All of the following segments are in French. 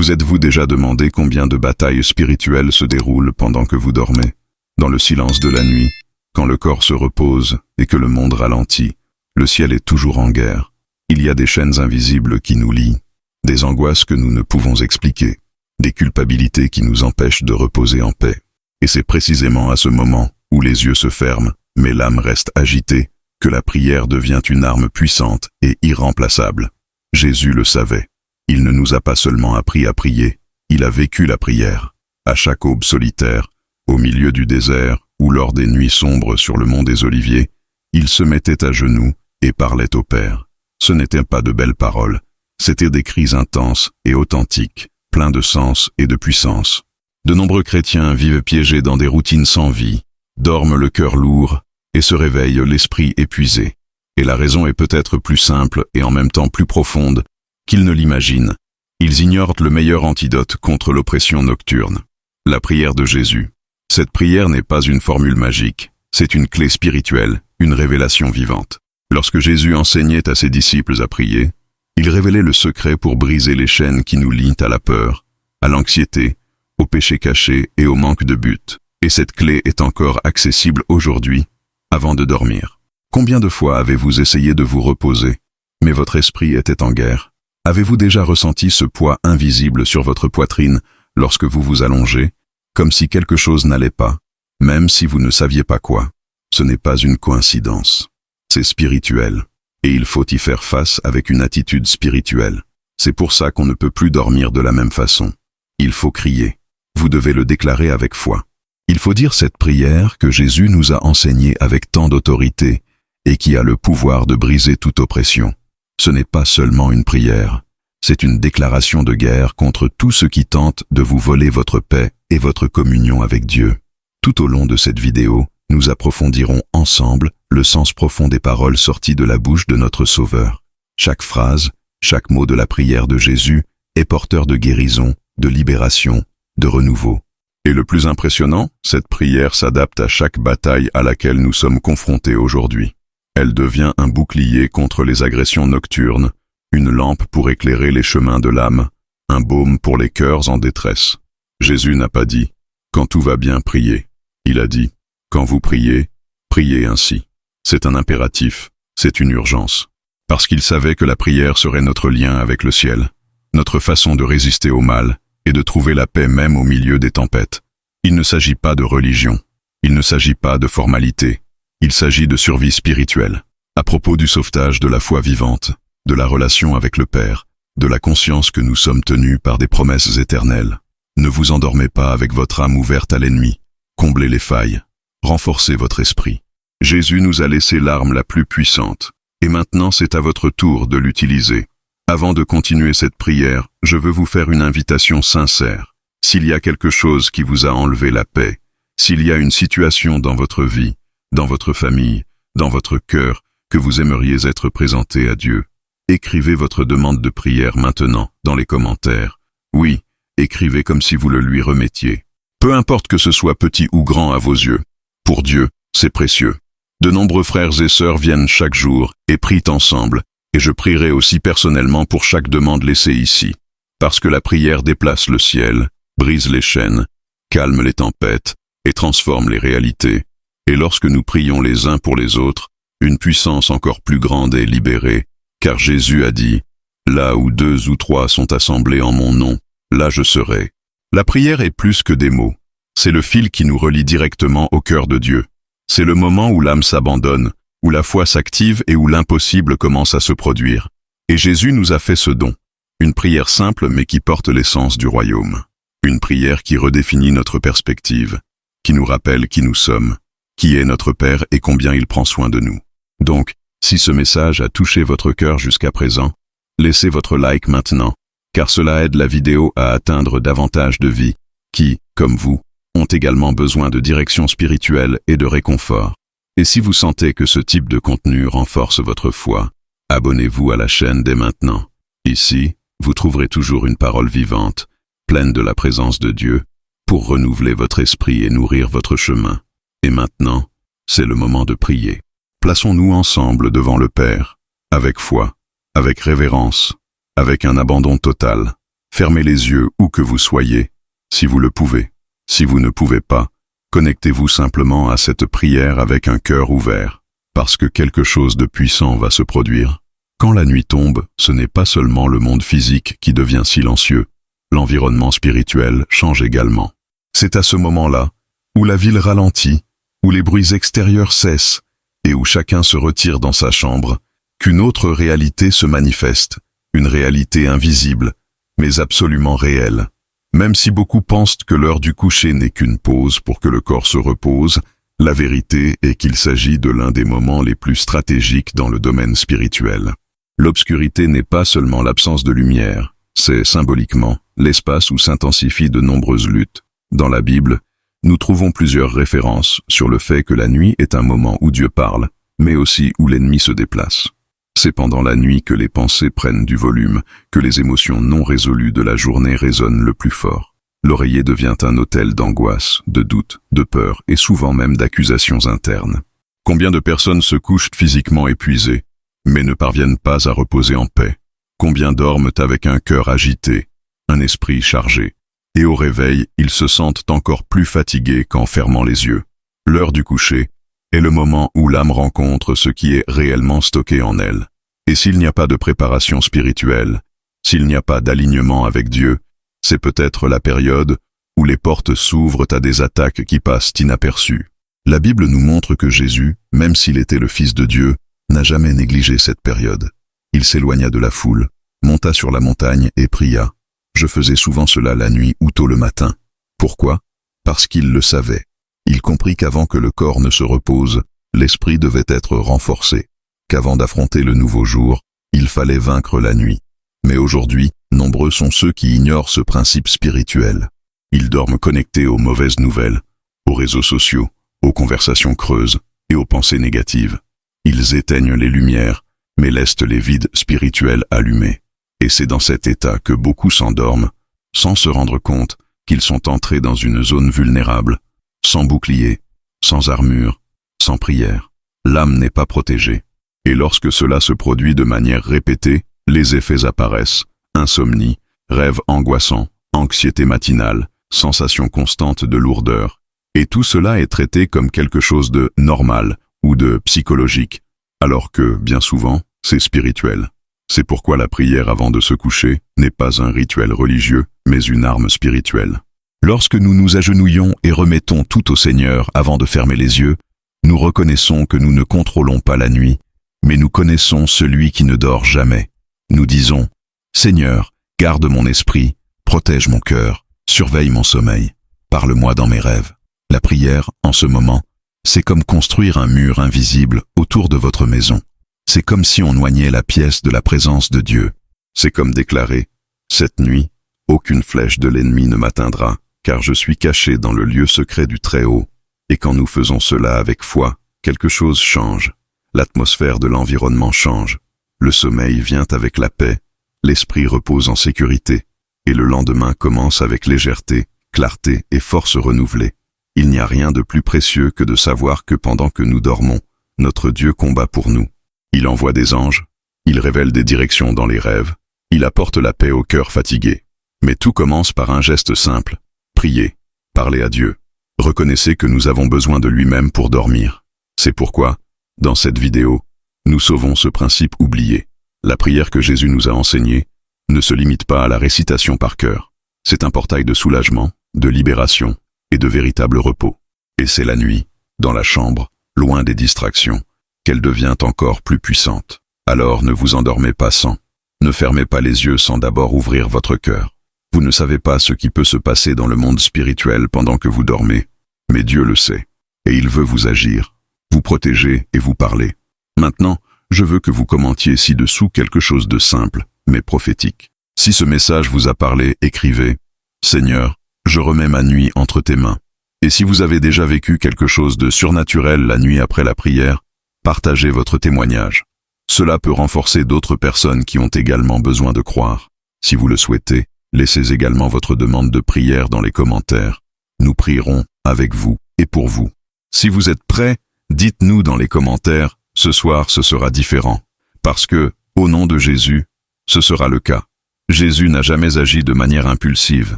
Vous êtes-vous déjà demandé combien de batailles spirituelles se déroulent pendant que vous dormez? Dans le silence de la nuit, quand le corps se repose et que le monde ralentit, le ciel est toujours en guerre. Il y a des chaînes invisibles qui nous lient, des angoisses que nous ne pouvons expliquer, des culpabilités qui nous empêchent de reposer en paix. Et c'est précisément à ce moment où les yeux se ferment, mais l'âme reste agitée, que la prière devient une arme puissante et irremplaçable. Jésus le savait. Il ne nous a pas seulement appris à prier, il a vécu la prière. À chaque aube solitaire, au milieu du désert ou lors des nuits sombres sur le mont des Oliviers, il se mettait à genoux et parlait au Père. Ce n'étaient pas de belles paroles, c'étaient des cris intenses et authentiques, pleins de sens et de puissance. De nombreux chrétiens vivent piégés dans des routines sans vie, dorment le cœur lourd et se réveillent l'esprit épuisé. Et la raison est peut-être plus simple et en même temps plus profonde qu'ils ne l'imaginent. Ils ignorent le meilleur antidote contre l'oppression nocturne, la prière de Jésus. Cette prière n'est pas une formule magique, c'est une clé spirituelle, une révélation vivante. Lorsque Jésus enseignait à ses disciples à prier, il révélait le secret pour briser les chaînes qui nous lient à la peur, à l'anxiété, au péché caché et au manque de but. Et cette clé est encore accessible aujourd'hui, avant de dormir. Combien de fois avez-vous essayé de vous reposer, mais votre esprit était en guerre? Avez-vous déjà ressenti ce poids invisible sur votre poitrine lorsque vous vous allongez, comme si quelque chose n'allait pas, même si vous ne saviez pas quoi? Ce n'est pas une coïncidence. C'est spirituel, et il faut y faire face avec une attitude spirituelle. C'est pour ça qu'on ne peut plus dormir de la même façon. Il faut crier. Vous devez le déclarer avec foi. Il faut dire cette prière que Jésus nous a enseignée avec tant d'autorité et qui a le pouvoir de briser toute oppression. Ce n'est pas seulement une prière, c'est une déclaration de guerre contre tout ce qui tente de vous voler votre paix et votre communion avec Dieu. Tout au long de cette vidéo, nous approfondirons ensemble le sens profond des paroles sorties de la bouche de notre Sauveur. Chaque phrase, chaque mot de la prière de Jésus est porteur de guérison, de libération, de renouveau. Et le plus impressionnant, cette prière s'adapte à chaque bataille à laquelle nous sommes confrontés aujourd'hui. Elle devient un bouclier contre les agressions nocturnes, une lampe pour éclairer les chemins de l'âme, un baume pour les cœurs en détresse. Jésus n'a pas dit « Quand tout va bien, priez ». Il a dit « Quand vous priez, priez ainsi ». C'est un impératif, c'est une urgence. Parce qu'il savait que la prière serait notre lien avec le ciel, notre façon de résister au mal et de trouver la paix même au milieu des tempêtes. Il ne s'agit pas de religion, il ne s'agit pas de formalité, il s'agit de survie spirituelle. À propos du sauvetage de la foi vivante, de la relation avec le Père, de la conscience que nous sommes tenus par des promesses éternelles. Ne vous endormez pas avec votre âme ouverte à l'ennemi, comblez les failles, renforcez votre esprit. Jésus nous a laissé l'arme la plus puissante, et maintenant c'est à votre tour de l'utiliser. Avant de continuer cette prière, je veux vous faire une invitation sincère. S'il y a quelque chose qui vous a enlevé la paix, s'il y a une situation dans votre vie, dans votre famille, dans votre cœur, que vous aimeriez être présenté à Dieu, écrivez votre demande de prière maintenant, dans les commentaires. Oui, écrivez comme si vous le lui remettiez. Peu importe que ce soit petit ou grand à vos yeux. Pour Dieu, c'est précieux. De nombreux frères et sœurs viennent chaque jour et prient ensemble, et je prierai aussi personnellement pour chaque demande laissée ici, parce que la prière déplace le ciel, brise les chaînes, calme les tempêtes et transforme les réalités. Et lorsque nous prions les uns pour les autres, une puissance encore plus grande est libérée, car Jésus a dit « Là où 2 ou 3 sont assemblés en mon nom, là je serai ». La prière est plus que des mots, c'est le fil qui nous relie directement au cœur de Dieu. C'est le moment où l'âme s'abandonne, où la foi s'active et où l'impossible commence à se produire. Et Jésus nous a fait ce don, une prière simple mais qui porte l'essence du royaume. Une prière qui redéfinit notre perspective, qui nous rappelle qui nous sommes, qui est notre Père et combien il prend soin de nous. Donc, si ce message a touché votre cœur jusqu'à présent, laissez votre like maintenant, car cela aide la vidéo à atteindre davantage de vies qui, comme vous, ont également besoin de direction spirituelle et de réconfort. Et si vous sentez que ce type de contenu renforce votre foi, abonnez-vous à la chaîne dès maintenant. Ici, vous trouverez toujours une parole vivante, pleine de la présence de Dieu, pour renouveler votre esprit et nourrir votre chemin. Et maintenant, c'est le moment de prier. Plaçons-nous ensemble devant le Père, avec foi, avec révérence, avec un abandon total. Fermez les yeux où que vous soyez, si vous le pouvez. Si vous ne pouvez pas, connectez-vous simplement à cette prière avec un cœur ouvert, parce que quelque chose de puissant va se produire. Quand la nuit tombe, ce n'est pas seulement le monde physique qui devient silencieux, l'environnement spirituel change également. C'est à ce moment-là, où la ville ralentit, où les bruits extérieurs cessent, et où chacun se retire dans sa chambre, qu'une autre réalité se manifeste, une réalité invisible, mais absolument réelle. Même si beaucoup pensent que l'heure du coucher n'est qu'une pause pour que le corps se repose, la vérité est qu'il s'agit de l'un des moments les plus stratégiques dans le domaine spirituel. L'obscurité n'est pas seulement l'absence de lumière, c'est symboliquement l'espace où s'intensifient de nombreuses luttes. Dans la Bible, nous trouvons plusieurs références sur le fait que la nuit est un moment où Dieu parle, mais aussi où l'ennemi se déplace. C'est pendant la nuit que les pensées prennent du volume, que les émotions non résolues de la journée résonnent le plus fort. L'oreiller devient un autel d'angoisse, de doute, de peur et souvent même d'accusations internes. Combien de personnes se couchent physiquement épuisées, mais ne parviennent pas à reposer en paix? Combien dorment avec un cœur agité, un esprit chargé? Et au réveil, ils se sentent encore plus fatigués qu'en fermant les yeux. L'heure du coucher est le moment où l'âme rencontre ce qui est réellement stocké en elle. Et s'il n'y a pas de préparation spirituelle, s'il n'y a pas d'alignement avec Dieu, c'est peut-être la période où les portes s'ouvrent à des attaques qui passent inaperçues. La Bible nous montre que Jésus, même s'il était le Fils de Dieu, n'a jamais négligé cette période. Il s'éloigna de la foule, monta sur la montagne et pria. Je faisais souvent cela la nuit ou tôt le matin. Pourquoi? Parce qu'il le savait. Il comprit qu'avant que le corps ne se repose, l'esprit devait être renforcé, qu'avant d'affronter le nouveau jour, il fallait vaincre la nuit. Mais aujourd'hui, nombreux sont ceux qui ignorent ce principe spirituel. Ils dorment connectés aux mauvaises nouvelles, aux réseaux sociaux, aux conversations creuses et aux pensées négatives. Ils éteignent les lumières, mais laissent les vides spirituels allumés. Et c'est dans cet état que beaucoup s'endorment, sans se rendre compte qu'ils sont entrés dans une zone vulnérable, sans bouclier, sans armure, sans prière. L'âme n'est pas protégée. Et lorsque cela se produit de manière répétée, les effets apparaissent. Insomnie, rêves angoissants, anxiété matinale, sensation constante de lourdeur. Et tout cela est traité comme quelque chose de normal ou de psychologique, alors que, bien souvent, c'est spirituel. C'est pourquoi la prière avant de se coucher n'est pas un rituel religieux, mais une arme spirituelle. Lorsque nous nous agenouillons et remettons tout au Seigneur avant de fermer les yeux, nous reconnaissons que nous ne contrôlons pas la nuit, mais nous connaissons celui qui ne dort jamais. Nous disons, « Seigneur, garde mon esprit, protège mon cœur, surveille mon sommeil, parle-moi dans mes rêves. » La prière, en ce moment, c'est comme construire un mur invisible autour de votre maison. C'est comme si on éloignait la pièce de la présence de Dieu. C'est comme déclarer, « Cette nuit, aucune flèche de l'ennemi ne m'atteindra, car je suis caché dans le lieu secret du Très-Haut. » Et quand nous faisons cela avec foi, quelque chose change. L'atmosphère de l'environnement change. Le sommeil vient avec la paix, l'esprit repose en sécurité, et le lendemain commence avec légèreté, clarté et force renouvelée. Il n'y a rien de plus précieux que de savoir que pendant que nous dormons, notre Dieu combat pour nous. Il envoie des anges, il révèle des directions dans les rêves, il apporte la paix au cœur fatigué. Mais tout commence par un geste simple, prier, parler à Dieu. Reconnaissez que nous avons besoin de lui-même pour dormir. C'est pourquoi, dans cette vidéo, nous sauvons ce principe oublié. La prière que Jésus nous a enseignée ne se limite pas à la récitation par cœur. C'est un portail de soulagement, de libération et de véritable repos. Et c'est la nuit, dans la chambre, loin des distractions, qu'elle devient encore plus puissante. Alors ne vous endormez pas sans. Ne fermez pas les yeux sans d'abord ouvrir votre cœur. Vous ne savez pas ce qui peut se passer dans le monde spirituel pendant que vous dormez, mais Dieu le sait, et il veut vous agir, vous protéger et vous parler. Maintenant, je veux que vous commentiez ci-dessous quelque chose de simple, mais prophétique. Si ce message vous a parlé, écrivez « Seigneur, je remets ma nuit entre tes mains ». Et si vous avez déjà vécu quelque chose de surnaturel la nuit après la prière, partagez votre témoignage. Cela peut renforcer d'autres personnes qui ont également besoin de croire. Si vous le souhaitez, laissez également votre demande de prière dans les commentaires. Nous prierons avec vous et pour vous. Si vous êtes prêts, dites-nous dans les commentaires, ce soir ce sera différent. Parce que, au nom de Jésus, ce sera le cas. Jésus n'a jamais agi de manière impulsive.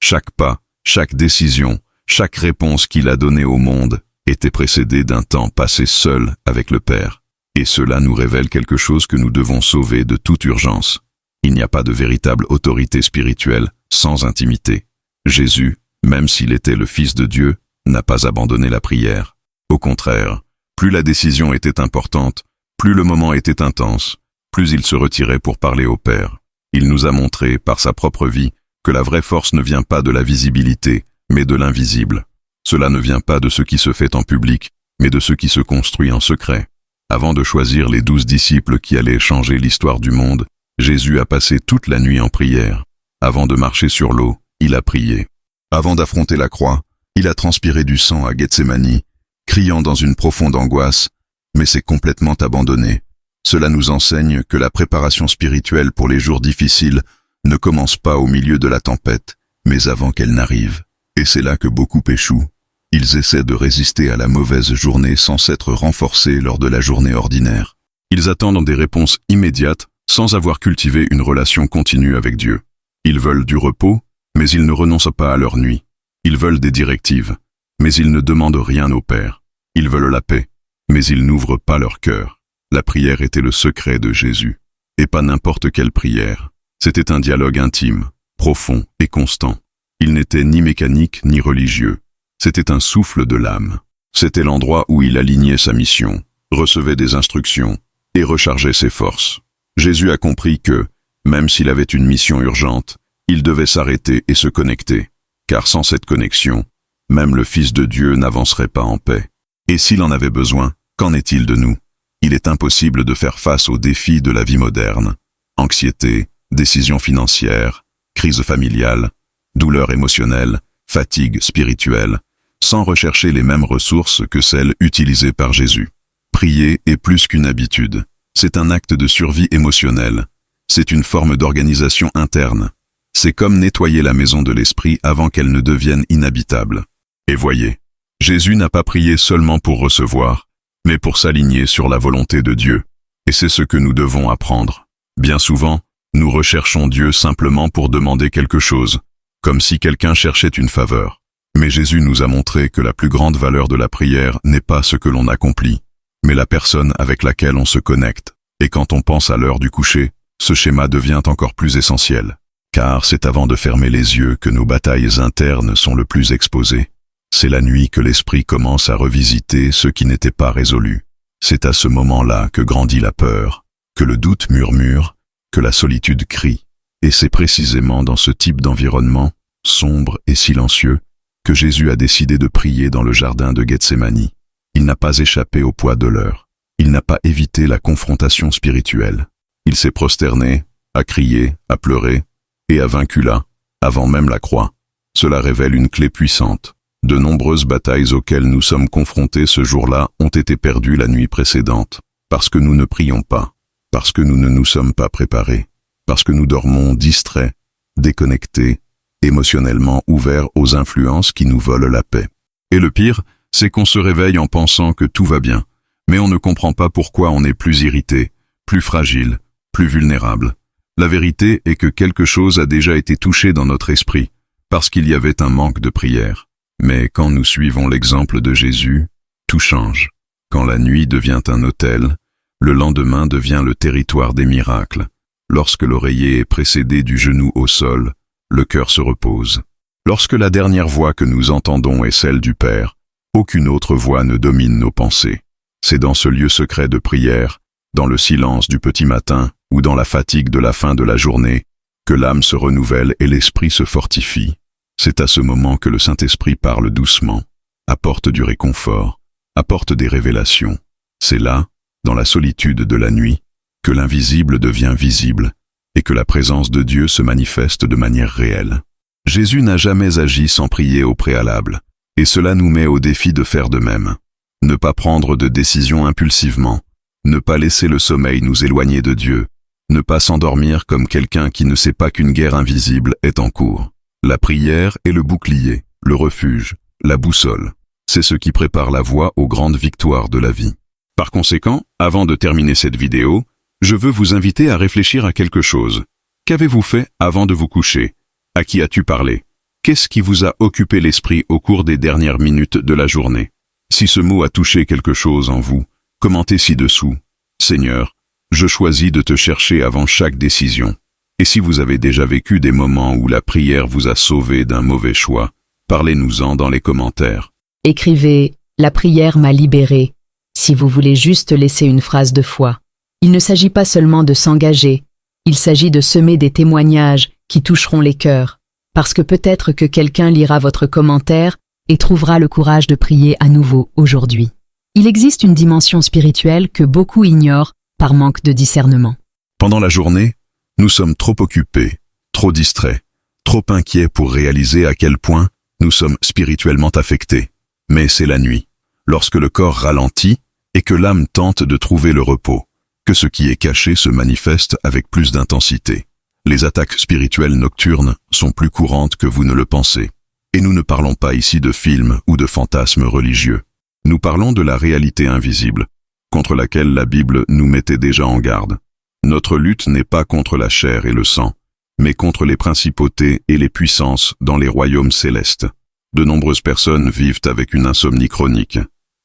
Chaque pas, chaque décision, chaque réponse qu'il a donnée au monde était précédée d'un temps passé seul avec le Père. Et cela nous révèle quelque chose que nous devons sauver de toute urgence. Il n'y a pas de véritable autorité spirituelle sans intimité. Jésus, même s'il était le Fils de Dieu, n'a pas abandonné la prière. Au contraire, plus la décision était importante, plus le moment était intense, plus il se retirait pour parler au Père. Il nous a montré, par sa propre vie, que la vraie force ne vient pas de la visibilité, mais de l'invisible. Cela ne vient pas de ce qui se fait en public, mais de ce qui se construit en secret. Avant de choisir les 12 disciples qui allaient changer l'histoire du monde, Jésus a passé toute la nuit en prière. Avant de marcher sur l'eau, il a prié. Avant d'affronter la croix, il a transpiré du sang à Gethsémani, criant dans une profonde angoisse, mais s'est complètement abandonné. Cela nous enseigne que la préparation spirituelle pour les jours difficiles ne commence pas au milieu de la tempête, mais avant qu'elle n'arrive. Et c'est là que beaucoup échouent. Ils essaient de résister à la mauvaise journée sans s'être renforcés lors de la journée ordinaire. Ils attendent des réponses immédiates sans avoir cultivé une relation continue avec Dieu. Ils veulent du repos, mais ils ne renoncent pas à leur nuit. Ils veulent des directives, mais ils ne demandent rien au Père. Ils veulent la paix, mais ils n'ouvrent pas leur cœur. La prière était le secret de Jésus. Et pas n'importe quelle prière. C'était un dialogue intime, profond et constant. Il n'était ni mécanique ni religieux. C'était un souffle de l'âme. C'était l'endroit où il alignait sa mission, recevait des instructions et rechargeait ses forces. Jésus a compris que, même s'il avait une mission urgente, il devait s'arrêter et se connecter. Car sans cette connexion, même le Fils de Dieu n'avancerait pas en paix. Et s'il en avait besoin, qu'en est-il de nous? Il est impossible de faire face aux défis de la vie moderne. Anxiété, décisions financières, crise familiale, douleur émotionnelle, fatigue spirituelle, sans rechercher les mêmes ressources que celles utilisées par Jésus. Prier est plus qu'une habitude. C'est un acte de survie émotionnelle. C'est une forme d'organisation interne. C'est comme nettoyer la maison de l'esprit avant qu'elle ne devienne inhabitable. Et voyez, Jésus n'a pas prié seulement pour recevoir, mais pour s'aligner sur la volonté de Dieu. Et c'est ce que nous devons apprendre. Bien souvent, nous recherchons Dieu simplement pour demander quelque chose, comme si quelqu'un cherchait une faveur. Mais Jésus nous a montré que la plus grande valeur de la prière n'est pas ce que l'on accomplit, mais la personne avec laquelle on se connecte. Et quand on pense à l'heure du coucher, ce schéma devient encore plus essentiel. Car c'est avant de fermer les yeux que nos batailles internes sont le plus exposées. C'est la nuit que l'esprit commence à revisiter ce qui n'était pas résolu. C'est à ce moment-là que grandit la peur, que le doute murmure, que la solitude crie. Et c'est précisément dans ce type d'environnement, sombre et silencieux, que Jésus a décidé de prier dans le jardin de Gethsémani. Il n'a pas échappé au poids de l'heure. Il n'a pas évité la confrontation spirituelle. Il s'est prosterné, a crié, a pleuré, et a vaincu là, avant même la croix. Cela révèle une clé puissante. De nombreuses batailles auxquelles nous sommes confrontés ce jour-là ont été perdues la nuit précédente, parce que nous ne prions pas, parce que nous ne nous sommes pas préparés, parce que nous dormons distraits, déconnectés, émotionnellement ouverts aux influences qui nous volent la paix. Et le pire, c'est qu'on se réveille en pensant que tout va bien, mais on ne comprend pas pourquoi on est plus irrité, plus fragile, plus vulnérable. La vérité est que quelque chose a déjà été touché dans notre esprit, parce qu'il y avait un manque de prière. Mais quand nous suivons l'exemple de Jésus, tout change. Quand la nuit devient un autel, le lendemain devient le territoire des miracles. Lorsque l'oreiller est précédé du genou au sol, le cœur se repose. Lorsque la dernière voix que nous entendons est celle du Père, aucune autre voix ne domine nos pensées. C'est dans ce lieu secret de prière, dans le silence du petit matin ou dans la fatigue de la fin de la journée, que l'âme se renouvelle et l'esprit se fortifie. C'est à ce moment que le Saint-Esprit parle doucement, apporte du réconfort, apporte des révélations. C'est là, dans la solitude de la nuit, que l'invisible devient visible et que la présence de Dieu se manifeste de manière réelle. Jésus n'a jamais agi sans prier au préalable, et cela nous met au défi de faire de même. Ne pas prendre de décisions impulsivement, ne pas laisser le sommeil nous éloigner de Dieu, ne pas s'endormir comme quelqu'un qui ne sait pas qu'une guerre invisible est en cours. La prière est le bouclier, le refuge, la boussole. C'est ce qui prépare la voie aux grandes victoires de la vie. Par conséquent, avant de terminer cette vidéo, je veux vous inviter à réfléchir à quelque chose. Qu'avez-vous fait avant de vous coucher? À qui as-tu parlé? Qu'est-ce qui vous a occupé l'esprit au cours des dernières minutes de la journée? Si ce mot a touché quelque chose en vous, commentez ci-dessous. Seigneur, je choisis de te chercher avant chaque décision. Et si vous avez déjà vécu des moments où la prière vous a sauvé d'un mauvais choix, parlez-nous-en dans les commentaires. Écrivez « La prière m'a libéré » si vous voulez juste laisser une phrase de foi. Il ne s'agit pas seulement de s'engager, il s'agit de semer des témoignages qui toucheront les cœurs, parce que peut-être que quelqu'un lira votre commentaire et trouvera le courage de prier à nouveau aujourd'hui. Il existe une dimension spirituelle que beaucoup ignorent par manque de discernement. Pendant la journée, nous sommes trop occupés, trop distraits, trop inquiets pour réaliser à quel point nous sommes spirituellement affectés. Mais c'est la nuit, lorsque le corps ralentit et que l'âme tente de trouver le repos, que ce qui est caché se manifeste avec plus d'intensité. Les attaques spirituelles nocturnes sont plus courantes que vous ne le pensez. Et nous ne parlons pas ici de films ou de fantasmes religieux. Nous parlons de la réalité invisible, contre laquelle la Bible nous mettait déjà en garde. Notre lutte n'est pas contre la chair et le sang, mais contre les principautés et les puissances dans les royaumes célestes. De nombreuses personnes vivent avec une insomnie chronique,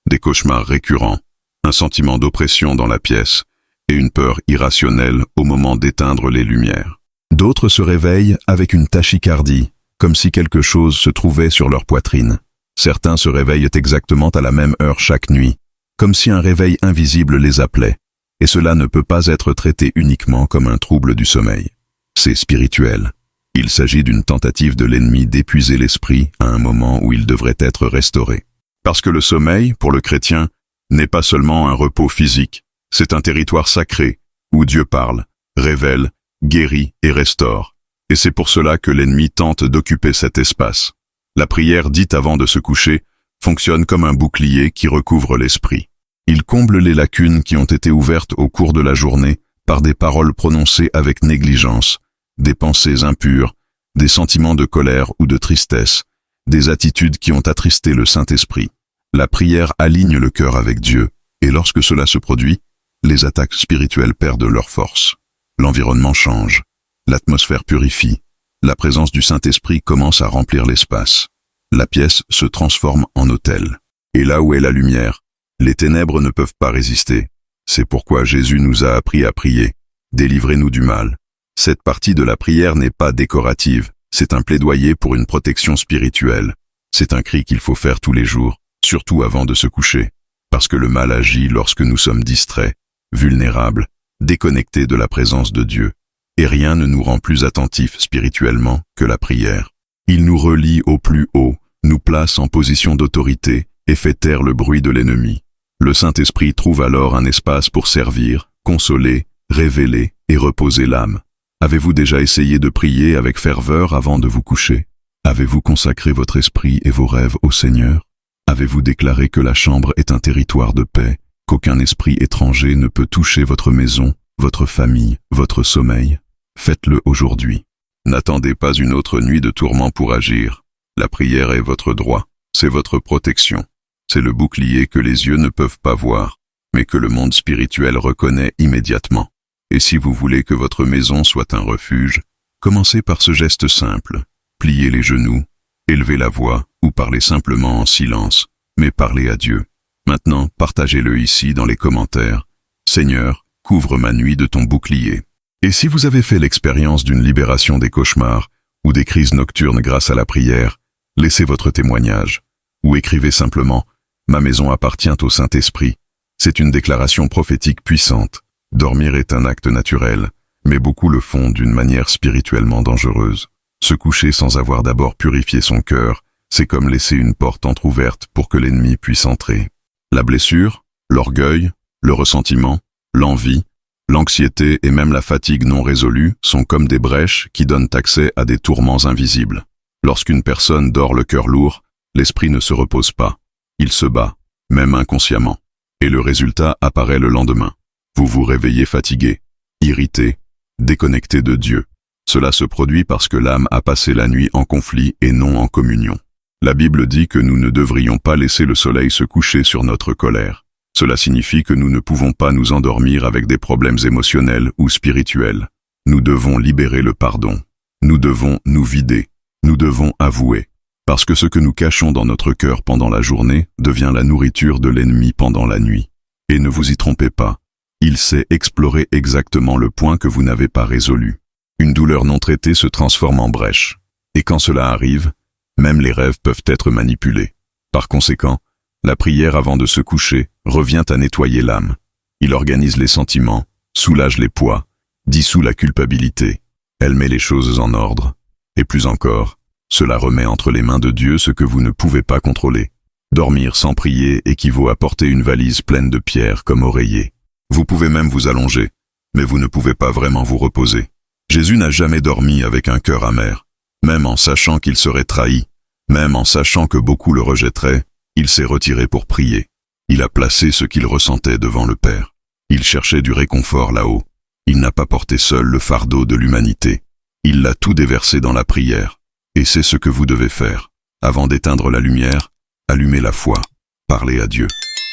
des cauchemars récurrents, un sentiment d'oppression dans la pièce et une peur irrationnelle au moment d'éteindre les lumières. D'autres se réveillent avec une tachycardie, comme si quelque chose se trouvait sur leur poitrine. Certains se réveillent exactement à la même heure chaque nuit, comme si un réveil invisible les appelait. Et cela ne peut pas être traité uniquement comme un trouble du sommeil. C'est spirituel. Il s'agit d'une tentative de l'ennemi d'épuiser l'esprit à un moment où il devrait être restauré. Parce que le sommeil, pour le chrétien, n'est pas seulement un repos physique, c'est un territoire sacré où Dieu parle, révèle, guérit et restaure. Et c'est pour cela que l'ennemi tente d'occuper cet espace. La prière dite avant de se coucher fonctionne comme un bouclier qui recouvre l'esprit. Il comble les lacunes qui ont été ouvertes au cours de la journée par des paroles prononcées avec négligence, des pensées impures, des sentiments de colère ou de tristesse, des attitudes qui ont attristé le Saint-Esprit. La prière aligne le cœur avec Dieu, et lorsque cela se produit, les attaques spirituelles perdent leur force. L'environnement change, l'atmosphère purifie, la présence du Saint-Esprit commence à remplir l'espace. La pièce se transforme en autel. Et là où est la lumière, les ténèbres ne peuvent pas résister. C'est pourquoi Jésus nous a appris à prier. Délivrez-nous du mal. Cette partie de la prière n'est pas décorative, c'est un plaidoyer pour une protection spirituelle. C'est un cri qu'il faut faire tous les jours, surtout avant de se coucher, parce que le mal agit lorsque nous sommes distraits, vulnérables, déconnectés de la présence de Dieu. Et rien ne nous rend plus attentifs spirituellement que la prière. Il nous relie au plus haut, nous place en position d'autorité et fait taire le bruit de l'ennemi. Le Saint-Esprit trouve alors un espace pour servir, consoler, révéler et reposer l'âme. Avez-vous déjà essayé de prier avec ferveur avant de vous coucher? Avez-vous consacré votre esprit et vos rêves au Seigneur? Avez-vous déclaré que la chambre est un territoire de paix, qu'aucun esprit étranger ne peut toucher votre maison, votre famille, votre sommeil? Faites-le aujourd'hui. N'attendez pas une autre nuit de tourment pour agir. La prière est votre droit, c'est votre protection. C'est le bouclier que les yeux ne peuvent pas voir, mais que le monde spirituel reconnaît immédiatement. Et si vous voulez que votre maison soit un refuge, commencez par ce geste simple. Pliez les genoux, élevez la voix ou parlez simplement en silence, mais parlez à Dieu. Maintenant, partagez-le ici dans les commentaires. Seigneur, couvre ma nuit de ton bouclier. Et si vous avez fait l'expérience d'une libération des cauchemars ou des crises nocturnes grâce à la prière, laissez votre témoignage. Ou écrivez simplement « Ma maison appartient au Saint-Esprit ». C'est une déclaration prophétique puissante. Dormir est un acte naturel, mais beaucoup le font d'une manière spirituellement dangereuse. Se coucher sans avoir d'abord purifié son cœur, c'est comme laisser une porte entr'ouverte pour que l'ennemi puisse entrer. La blessure, l'orgueil, le ressentiment, l'envie, l'anxiété et même la fatigue non résolue sont comme des brèches qui donnent accès à des tourments invisibles. Lorsqu'une personne dort le cœur lourd, l'esprit ne se repose pas. Il se bat, même inconsciemment. Et le résultat apparaît le lendemain. Vous vous réveillez fatigué, irrité, déconnecté de Dieu. Cela se produit parce que l'âme a passé la nuit en conflit et non en communion. La Bible dit que nous ne devrions pas laisser le soleil se coucher sur notre colère. Cela signifie que nous ne pouvons pas nous endormir avec des problèmes émotionnels ou spirituels. Nous devons libérer le pardon. Nous devons nous vider. Nous devons avouer. Parce que ce que nous cachons dans notre cœur pendant la journée devient la nourriture de l'ennemi pendant la nuit. Et ne vous y trompez pas. Il sait explorer exactement le point que vous n'avez pas résolu. Une douleur non traitée se transforme en brèche. Et quand cela arrive, même les rêves peuvent être manipulés. Par conséquent, la prière avant de se coucher revient à nettoyer l'âme. Il organise les sentiments, soulage les poids, dissout la culpabilité. Elle met les choses en ordre. Et plus encore, cela remet entre les mains de Dieu ce que vous ne pouvez pas contrôler. Dormir sans prier équivaut à porter une valise pleine de pierres comme oreiller. Vous pouvez même vous allonger, mais vous ne pouvez pas vraiment vous reposer. Jésus n'a jamais dormi avec un cœur amer. Même en sachant qu'il serait trahi, même en sachant que beaucoup le rejetteraient, il s'est retiré pour prier. Il a placé ce qu'il ressentait devant le Père. Il cherchait du réconfort là-haut. Il n'a pas porté seul le fardeau de l'humanité. Il l'a tout déversé dans la prière. Et c'est ce que vous devez faire. Avant d'éteindre la lumière, allumez la foi. Parlez à Dieu.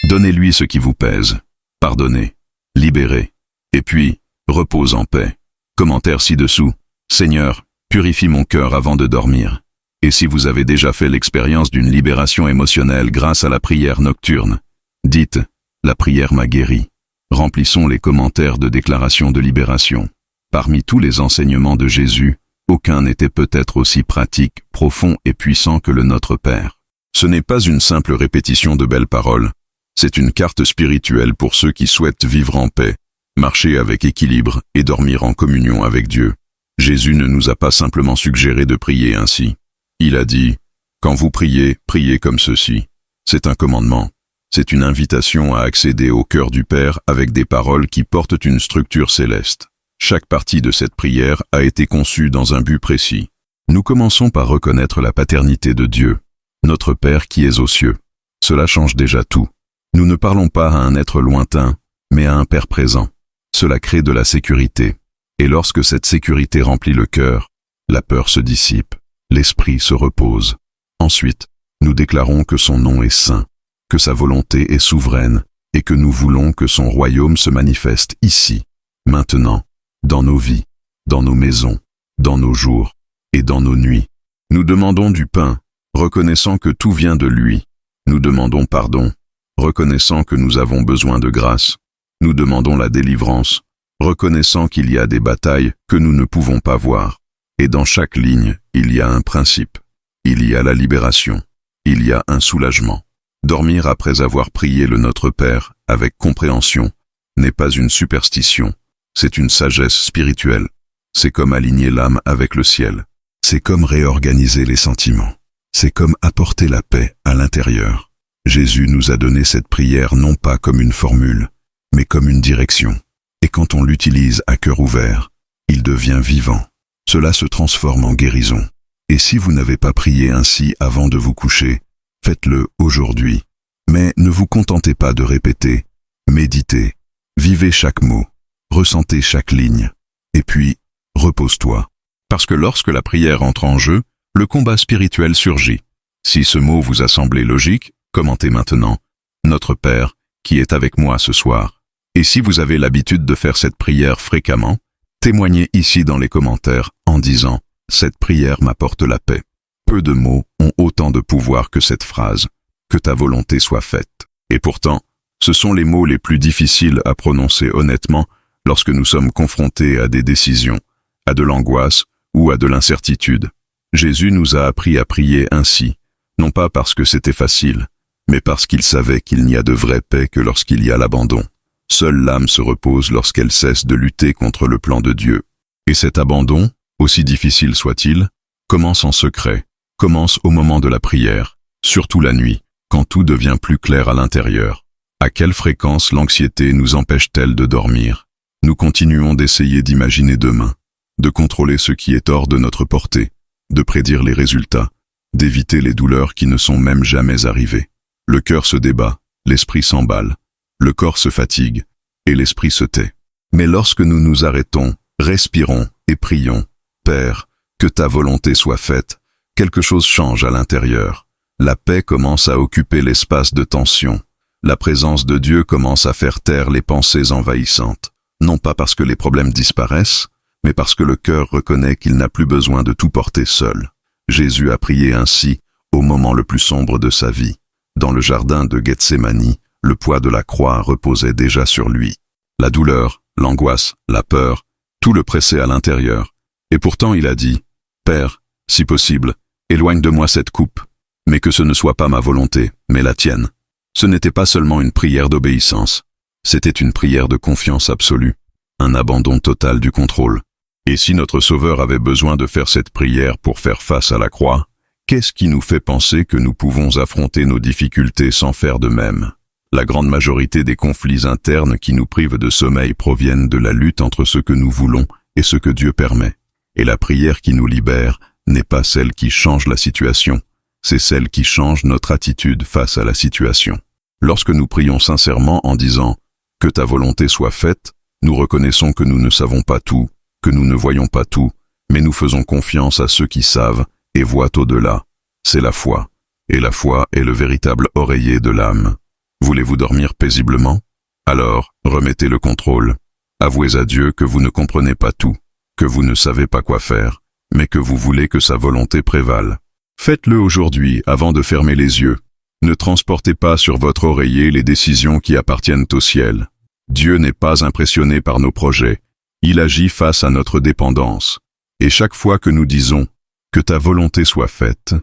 Donnez-lui ce qui vous pèse. Pardonnez. Libérez. Et puis, repose en paix. Commentaire ci-dessous. Seigneur, purifie mon cœur avant de dormir. Et si vous avez déjà fait l'expérience d'une libération émotionnelle grâce à la prière nocturne, dites « La prière m'a guéri ». Remplissons les commentaires de déclaration de libération. Parmi tous les enseignements de Jésus, aucun n'était peut-être aussi pratique, profond et puissant que le Notre Père. Ce n'est pas une simple répétition de belles paroles, c'est une carte spirituelle pour ceux qui souhaitent vivre en paix, marcher avec équilibre et dormir en communion avec Dieu. Jésus ne nous a pas simplement suggéré de prier ainsi. Il a dit « Quand vous priez, priez comme ceci ». C'est un commandement. C'est une invitation à accéder au cœur du Père avec des paroles qui portent une structure céleste. Chaque partie de cette prière a été conçue dans un but précis. Nous commençons par reconnaître la paternité de Dieu, notre Père qui est aux cieux. Cela change déjà tout. Nous ne parlons pas à un être lointain, mais à un Père présent. Cela crée de la sécurité. Et lorsque cette sécurité remplit le cœur, la peur se dissipe, l'esprit se repose. Ensuite, nous déclarons que son nom est saint, que sa volonté est souveraine et que nous voulons que son royaume se manifeste ici, maintenant, dans nos vies, dans nos maisons, dans nos jours et dans nos nuits. Nous demandons du pain, reconnaissant que tout vient de lui. Nous demandons pardon, reconnaissant que nous avons besoin de grâce. Nous demandons la délivrance, reconnaissant qu'il y a des batailles que nous ne pouvons pas voir. Et dans chaque ligne, il y a un principe. Il y a la libération. Il y a un soulagement. Dormir après avoir prié le Notre Père avec compréhension n'est pas une superstition, c'est une sagesse spirituelle. C'est comme aligner l'âme avec le ciel. C'est comme réorganiser les sentiments. C'est comme apporter la paix à l'intérieur. Jésus nous a donné cette prière non pas comme une formule, mais comme une direction. Et quand on l'utilise à cœur ouvert, il devient vivant. Cela se transforme en guérison. Et si vous n'avez pas prié ainsi avant de vous coucher, faites-le aujourd'hui. Mais ne vous contentez pas de répéter, méditez, vivez chaque mot, ressentez chaque ligne. Et puis, repose-toi. Parce que lorsque la prière entre en jeu, le combat spirituel surgit. Si ce mot vous a semblé logique, commentez maintenant « Notre Père, qui est avec moi ce soir ». Et si vous avez l'habitude de faire cette prière fréquemment, témoignez ici dans les commentaires en disant « Cette prière m'apporte la paix ». Peu de mots ont autant de pouvoir que cette phrase « Que ta volonté soit faite ». Et pourtant, ce sont les mots les plus difficiles à prononcer honnêtement lorsque nous sommes confrontés à des décisions, à de l'angoisse ou à de l'incertitude. Jésus nous a appris à prier ainsi, non pas parce que c'était facile, mais parce qu'il savait qu'il n'y a de vraie paix que lorsqu'il y a l'abandon. Seule l'âme se repose lorsqu'elle cesse de lutter contre le plan de Dieu. Et cet abandon, aussi difficile soit-il, commence en secret, commence au moment de la prière, surtout la nuit, quand tout devient plus clair à l'intérieur. À quelle fréquence l'anxiété nous empêche-t-elle de dormir? Nous continuons d'essayer d'imaginer demain, de contrôler ce qui est hors de notre portée, de prédire les résultats, d'éviter les douleurs qui ne sont même jamais arrivées. Le cœur se débat, l'esprit s'emballe, le corps se fatigue, et l'esprit se tait. Mais lorsque nous nous arrêtons, respirons et prions, « Père, que ta volonté soit faite », quelque chose change à l'intérieur. La paix commence à occuper l'espace de tension. La présence de Dieu commence à faire taire les pensées envahissantes. Non pas parce que les problèmes disparaissent, mais parce que le cœur reconnaît qu'il n'a plus besoin de tout porter seul. Jésus a prié ainsi au moment le plus sombre de sa vie. Dans le jardin de Gethsémani, le poids de la croix reposait déjà sur lui. La douleur, l'angoisse, la peur, tout le pressait à l'intérieur. Et pourtant il a dit, « Père, si possible, éloigne de moi cette coupe, mais que ce ne soit pas ma volonté, mais la tienne. » Ce n'était pas seulement une prière d'obéissance, c'était une prière de confiance absolue, un abandon total du contrôle. Et si notre Sauveur avait besoin de faire cette prière pour faire face à la croix, qu'est-ce qui nous fait penser que nous pouvons affronter nos difficultés sans faire de même? La grande majorité des conflits internes qui nous privent de sommeil proviennent de la lutte entre ce que nous voulons et ce que Dieu permet. Et la prière qui nous libère n'est pas celle qui change la situation, c'est celle qui change notre attitude face à la situation. Lorsque nous prions sincèrement en disant « Que ta volonté soit faite », nous reconnaissons que nous ne savons pas tout, que nous ne voyons pas tout, mais nous faisons confiance à ceux qui savent et voient au-delà. C'est la foi. Et la foi est le véritable oreiller de l'âme. Voulez-vous dormir paisiblement? Alors, remettez le contrôle. Avouez à Dieu que vous ne comprenez pas tout, que vous ne savez pas quoi faire, mais que vous voulez que sa volonté prévale. Faites-le aujourd'hui avant de fermer les yeux. Ne transportez pas sur votre oreiller les décisions qui appartiennent au ciel. Dieu n'est pas impressionné par nos projets. Il agit face à notre dépendance. Et chaque fois que nous disons « Que ta volonté soit faite »,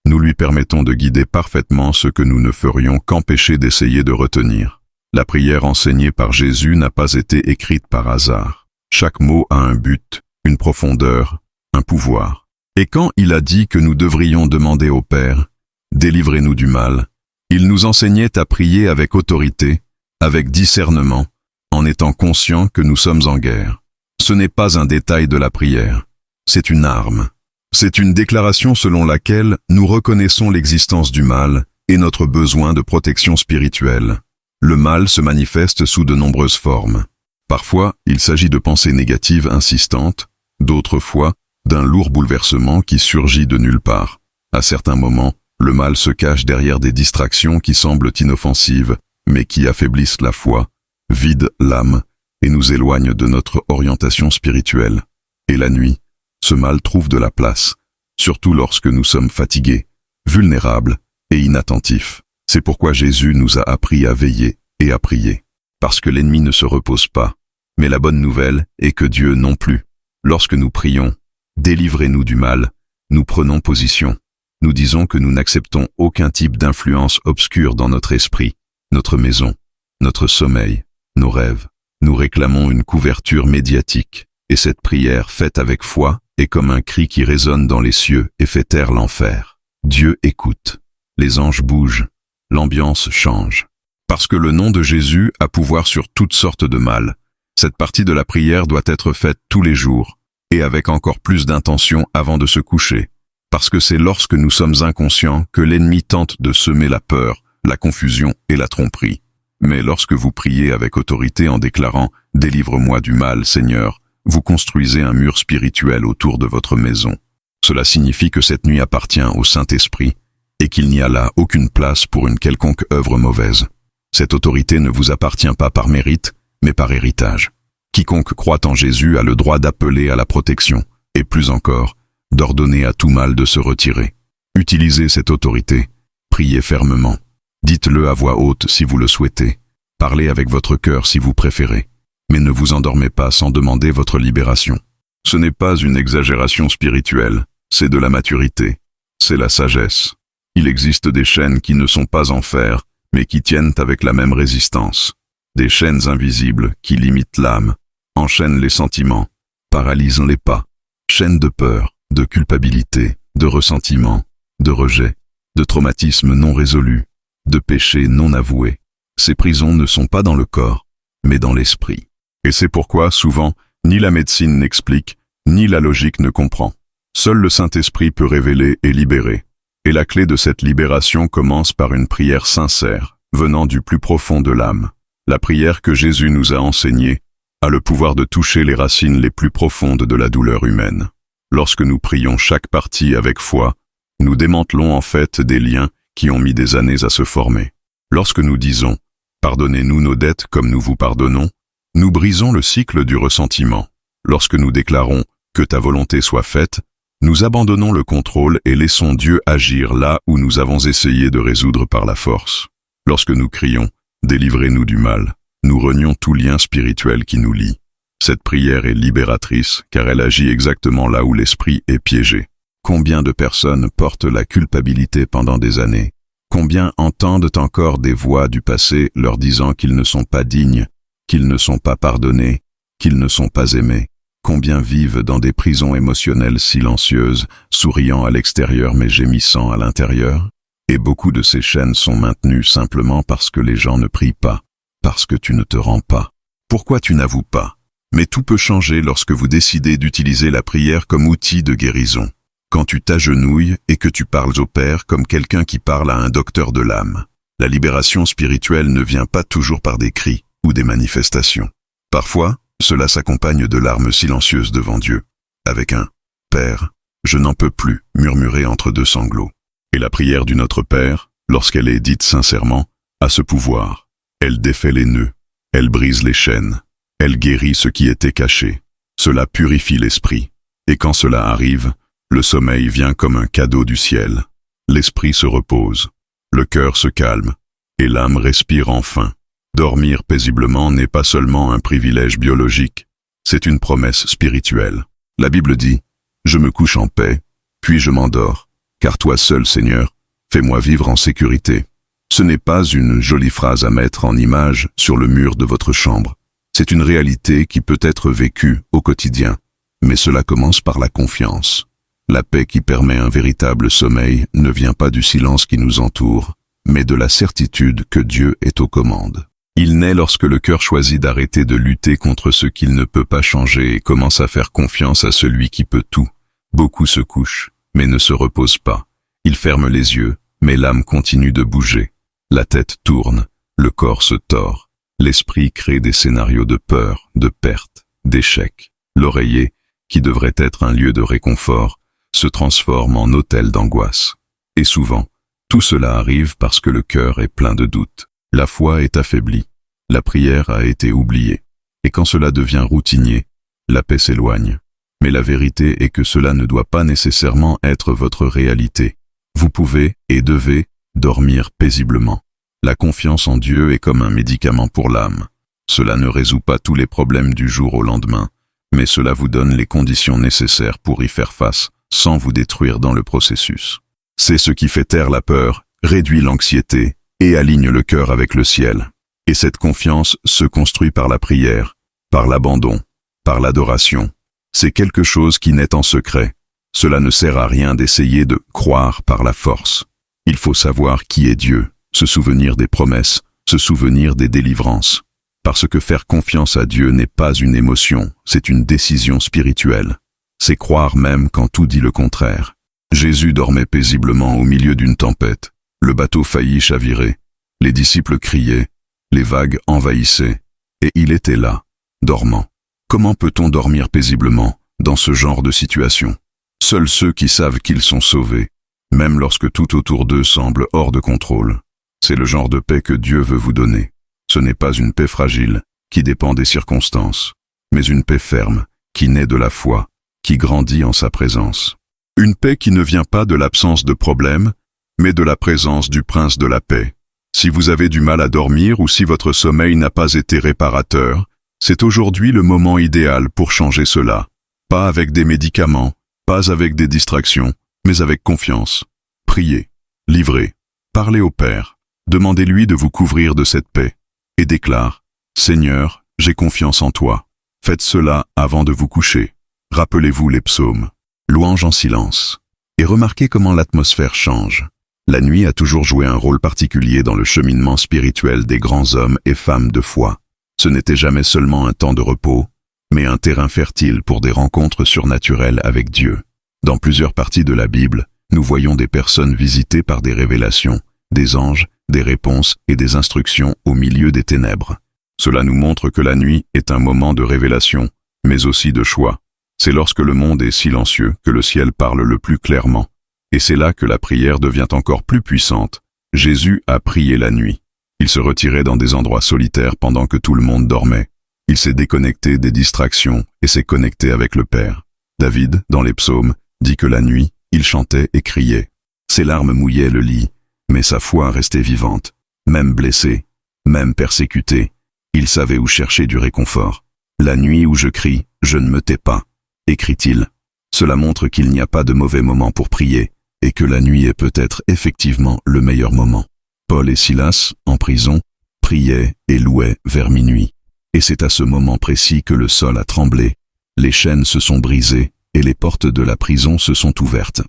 nous lui permettons de guider parfaitement ce que nous ne ferions qu'empêcher d'essayer de retenir. La prière enseignée par Jésus n'a pas été écrite par hasard. Chaque mot a un but, une profondeur, un pouvoir. Et quand il a dit que nous devrions demander au Père « Délivrez-nous du mal », il nous enseignait à prier avec autorité, avec discernement, en étant conscient que nous sommes en guerre. Ce n'est pas un détail de la prière, c'est une arme. C'est une déclaration selon laquelle nous reconnaissons l'existence du mal et notre besoin de protection spirituelle. Le mal se manifeste sous de nombreuses formes. Parfois, il s'agit de pensées négatives insistantes, d'autres fois, d'un lourd bouleversement qui surgit de nulle part. À certains moments, le mal se cache derrière des distractions qui semblent inoffensives, mais qui affaiblissent la foi, vident l'âme et nous éloignent de notre orientation spirituelle. Et la nuit, ce mal trouve de la place, surtout lorsque nous sommes fatigués, vulnérables et inattentifs. C'est pourquoi Jésus nous a appris à veiller et à prier. Parce que l'ennemi ne se repose pas. Mais la bonne nouvelle est que Dieu non plus. Lorsque nous prions, délivrez-nous du mal, nous prenons position. Nous disons que nous n'acceptons aucun type d'influence obscure dans notre esprit, notre maison, notre sommeil, nos rêves. Nous réclamons une couverture médiatique. Et cette prière faite avec foi est comme un cri qui résonne dans les cieux et fait taire l'enfer. Dieu écoute. Les anges bougent. L'ambiance change. Parce que le nom de Jésus a pouvoir sur toutes sortes de mal. Cette partie de la prière doit être faite tous les jours, et avec encore plus d'intention avant de se coucher. Parce que c'est lorsque nous sommes inconscients que l'ennemi tente de semer la peur, la confusion et la tromperie. Mais lorsque vous priez avec autorité en déclarant « Délivre-moi du mal, Seigneur », vous construisez un mur spirituel autour de votre maison. Cela signifie que cette nuit appartient au Saint-Esprit et qu'il n'y a là aucune place pour une quelconque œuvre mauvaise. Cette autorité ne vous appartient pas par mérite, mais par héritage. Quiconque croit en Jésus a le droit d'appeler à la protection, et plus encore, d'ordonner à tout mal de se retirer. Utilisez cette autorité, priez fermement. Dites-le à voix haute si vous le souhaitez. Parlez avec votre cœur si vous préférez. Mais ne vous endormez pas sans demander votre libération. Ce n'est pas une exagération spirituelle, c'est de la maturité, c'est la sagesse. Il existe des chaînes qui ne sont pas en fer, mais qui tiennent avec la même résistance. Des chaînes invisibles qui limitent l'âme, enchaînent les sentiments, paralysent les pas. Chaînes de peur, de culpabilité, de ressentiment, de rejet, de traumatismes non résolus, de péchés non avoués. Ces prisons ne sont pas dans le corps, mais dans l'esprit. Et c'est pourquoi, souvent, ni la médecine n'explique, ni la logique ne comprend. Seul le Saint-Esprit peut révéler et libérer. Et la clé de cette libération commence par une prière sincère, venant du plus profond de l'âme. La prière que Jésus nous a enseignée a le pouvoir de toucher les racines les plus profondes de la douleur humaine. Lorsque nous prions chaque partie avec foi, nous démantelons en fait des liens qui ont mis des années à se former. Lorsque nous disons « Pardonnez-nous nos dettes comme nous vous pardonnons », nous brisons le cycle du ressentiment. Lorsque nous déclarons « que ta volonté soit faite », nous abandonnons le contrôle et laissons Dieu agir là où nous avons essayé de résoudre par la force. Lorsque nous crions « délivrez-nous du mal », nous renions tout lien spirituel qui nous lie. Cette prière est libératrice car elle agit exactement là où l'esprit est piégé. Combien de personnes portent la culpabilité pendant des années? Combien entendent encore des voix du passé leur disant qu'ils ne sont pas dignes, qu'ils ne sont pas pardonnés, qu'ils ne sont pas aimés? Combien vivent dans des prisons émotionnelles silencieuses, souriant à l'extérieur mais gémissant à l'intérieur? Et beaucoup de ces chaînes sont maintenues simplement parce que les gens ne prient pas, parce que tu ne te rends pas. Pourquoi tu n'avoues pas? Mais tout peut changer lorsque vous décidez d'utiliser la prière comme outil de guérison. Quand tu t'agenouilles et que tu parles au Père comme quelqu'un qui parle à un docteur de l'âme. La libération spirituelle ne vient pas toujours par des cris ou des manifestations. Parfois, cela s'accompagne de larmes silencieuses devant Dieu, avec un « Père, je n'en peux plus » murmuré entre deux sanglots. Et la prière du Notre Père, lorsqu'elle est dite sincèrement, a ce pouvoir. Elle défait les nœuds, elle brise les chaînes, elle guérit ce qui était caché. Cela purifie l'esprit. Et quand cela arrive, le sommeil vient comme un cadeau du ciel. L'esprit se repose, le cœur se calme, et l'âme respire enfin. Dormir paisiblement n'est pas seulement un privilège biologique, c'est une promesse spirituelle. La Bible dit « Je me couche en paix, puis je m'endors, car toi seul, Seigneur, fais-moi vivre en sécurité. » Ce n'est pas une jolie phrase à mettre en image sur le mur de votre chambre. C'est une réalité qui peut être vécue au quotidien, mais cela commence par la confiance. La paix qui permet un véritable sommeil ne vient pas du silence qui nous entoure, mais de la certitude que Dieu est aux commandes. Il naît lorsque le cœur choisit d'arrêter de lutter contre ce qu'il ne peut pas changer et commence à faire confiance à celui qui peut tout. Beaucoup se couchent, mais ne se reposent pas. Ils ferment les yeux, mais l'âme continue de bouger. La tête tourne, le corps se tord. L'esprit crée des scénarios de peur, de perte, d'échec. L'oreiller, qui devrait être un lieu de réconfort, se transforme en hôtel d'angoisse. Et souvent, tout cela arrive parce que le cœur est plein de doutes. La foi est affaiblie, la prière a été oubliée, et quand cela devient routinier, la paix s'éloigne. Mais la vérité est que cela ne doit pas nécessairement être votre réalité. Vous pouvez et devez dormir paisiblement. La confiance en Dieu est comme un médicament pour l'âme. Cela ne résout pas tous les problèmes du jour au lendemain, mais cela vous donne les conditions nécessaires pour y faire face, sans vous détruire dans le processus. C'est ce qui fait taire la peur, réduit l'anxiété, et aligne le cœur avec le ciel. Et cette confiance se construit par la prière, par l'abandon, par l'adoration. C'est quelque chose qui naît en secret. Cela ne sert à rien d'essayer de croire par la force. Il faut savoir qui est Dieu, se souvenir des promesses, se souvenir des délivrances. Parce que faire confiance à Dieu n'est pas une émotion, c'est une décision spirituelle. C'est croire même quand tout dit le contraire. Jésus dormait paisiblement au milieu d'une tempête. Le bateau faillit chavirer, les disciples criaient, les vagues envahissaient, et il était là, dormant. Comment peut-on dormir paisiblement dans ce genre de situation? Seuls ceux qui savent qu'ils sont sauvés, même lorsque tout autour d'eux semble hors de contrôle. C'est le genre de paix que Dieu veut vous donner. Ce n'est pas une paix fragile, qui dépend des circonstances, mais une paix ferme, qui naît de la foi, qui grandit en sa présence. Une paix qui ne vient pas de l'absence de problèmes, mais de la présence du prince de la paix. Si vous avez du mal à dormir ou si votre sommeil n'a pas été réparateur, c'est aujourd'hui le moment idéal pour changer cela. Pas avec des médicaments, pas avec des distractions, mais avec confiance. Priez, livrez, parlez au Père, demandez-lui de vous couvrir de cette paix, et déclare « Seigneur, j'ai confiance en toi ». Faites cela avant de vous coucher. Rappelez-vous les psaumes. Louange en silence. Et remarquez comment l'atmosphère change. La nuit a toujours joué un rôle particulier dans le cheminement spirituel des grands hommes et femmes de foi. Ce n'était jamais seulement un temps de repos, mais un terrain fertile pour des rencontres surnaturelles avec Dieu. Dans plusieurs parties de la Bible, nous voyons des personnes visitées par des révélations, des anges, des réponses et des instructions au milieu des ténèbres. Cela nous montre que la nuit est un moment de révélation, mais aussi de choix. C'est lorsque le monde est silencieux que le ciel parle le plus clairement. Et c'est là que la prière devient encore plus puissante. Jésus a prié la nuit. Il se retirait dans des endroits solitaires pendant que tout le monde dormait. Il s'est déconnecté des distractions et s'est connecté avec le Père. David, dans les psaumes, dit que la nuit, il chantait et criait. Ses larmes mouillaient le lit, mais sa foi restait vivante. Même blessé, même persécuté, il savait où chercher du réconfort. La nuit où je crie, je ne me tais pas, écrit-il. Cela montre qu'il n'y a pas de mauvais moment pour prier, et que la nuit est peut-être effectivement le meilleur moment. Paul et Silas, en prison, priaient et louaient vers minuit. Et c'est à ce moment précis que le sol a tremblé, les chaînes se sont brisées et les portes de la prison se sont ouvertes.